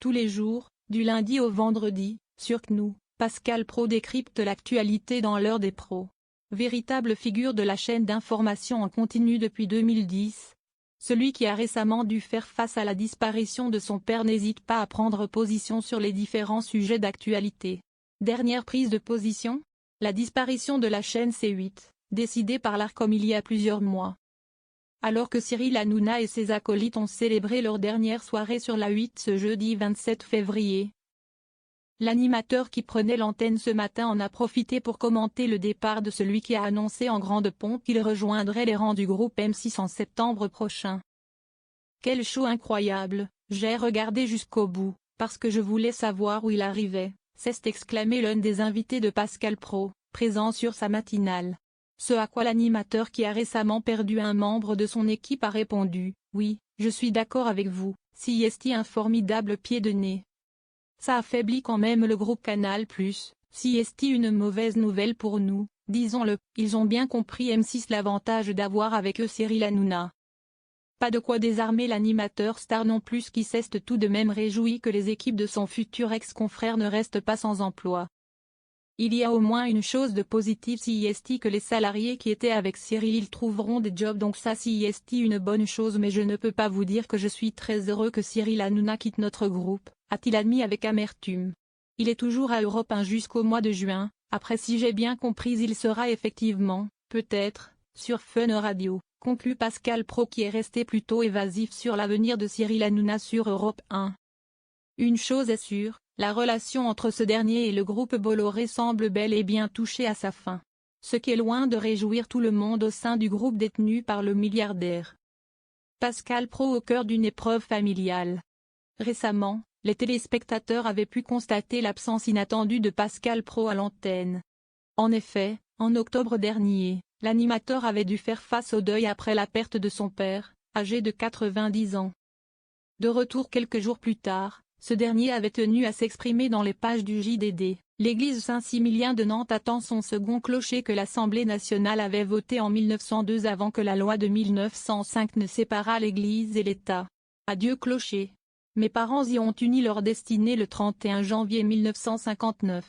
Tous les jours, du lundi au vendredi, sur CNOU, Pascal Praud décrypte l'actualité dans l'heure des pros. Véritable figure de la chaîne d'information en continu depuis 2010, celui qui a récemment dû faire face à la disparition de son père n'hésite pas à prendre position sur les différents sujets d'actualité. Dernière prise de position ? La disparition de la chaîne C8, décidée par l'Arcom il y a plusieurs mois. Alors que Cyril Hanouna et ses acolytes ont célébré leur dernière soirée sur la 8 ce jeudi 27 février, l'animateur qui prenait l'antenne ce matin en a profité pour commenter le départ de celui qui a annoncé en grande pompe qu'il rejoindrait les rangs du groupe M6 en septembre prochain. Quel show incroyable, j'ai regardé jusqu'au bout, parce que je voulais savoir où il arrivait, s'est exclamé l'un des invités de Pascal Praud, présent sur sa matinale. Ce à quoi l'animateur qui a récemment perdu un membre de son équipe a répondu « Oui, je suis d'accord avec vous, CIST un formidable pied de nez. Ça affaiblit quand même le groupe Canal+, CIST une mauvaise nouvelle pour nous, disons-le, ils ont bien compris M6 l'avantage d'avoir avec eux Cyril Hanouna. » Pas de quoi désarmer l'animateur star non plus qui s'est tout de même réjoui que les équipes de son futur ex-confrère ne restent pas sans emploi. Il y a au moins une chose de positive CIST que les salariés qui étaient avec Cyril ils trouveront des jobs donc ça CIST une bonne chose mais je ne peux pas vous dire que je suis très heureux que Cyril Hanouna quitte notre groupe, a-t-il admis avec amertume. Il est toujours à Europe 1 jusqu'au mois de juin, après si j'ai bien compris il sera effectivement, peut-être, sur Fun Radio, conclut Pascal Praud qui est resté plutôt évasif sur l'avenir de Cyril Hanouna sur Europe 1. Une chose est sûre, la relation entre ce dernier et le groupe Bolloré semble bel et bien touchée à sa fin. Ce qui est loin de réjouir tout le monde au sein du groupe détenu par le milliardaire. Pascal Praud au cœur d'une épreuve familiale. Récemment, les téléspectateurs avaient pu constater l'absence inattendue de Pascal Praud à l'antenne. En effet, en octobre dernier, l'animateur avait dû faire face au deuil après la perte de son père, âgé de 90 ans. De retour quelques jours plus tard, ce dernier avait tenu à s'exprimer dans les pages du JDD. L'église Saint-Similien de Nantes attend son second clocher que l'Assemblée nationale avait voté en 1902 avant que la loi de 1905 ne séparât l'Église et l'État. Adieu clocher. Mes parents y ont uni leur destinée le 31 janvier 1959.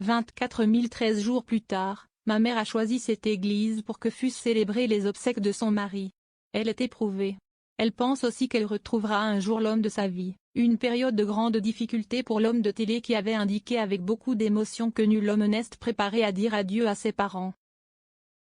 24 013 jours plus tard, ma mère a choisi cette église pour que fussent célébrées les obsèques de son mari. Elle est éprouvée. Elle pense aussi qu'elle retrouvera un jour l'homme de sa vie, une période de grande difficulté pour l'homme de télé qui avait indiqué avec beaucoup d'émotion que nul homme n'est préparé à dire adieu à ses parents.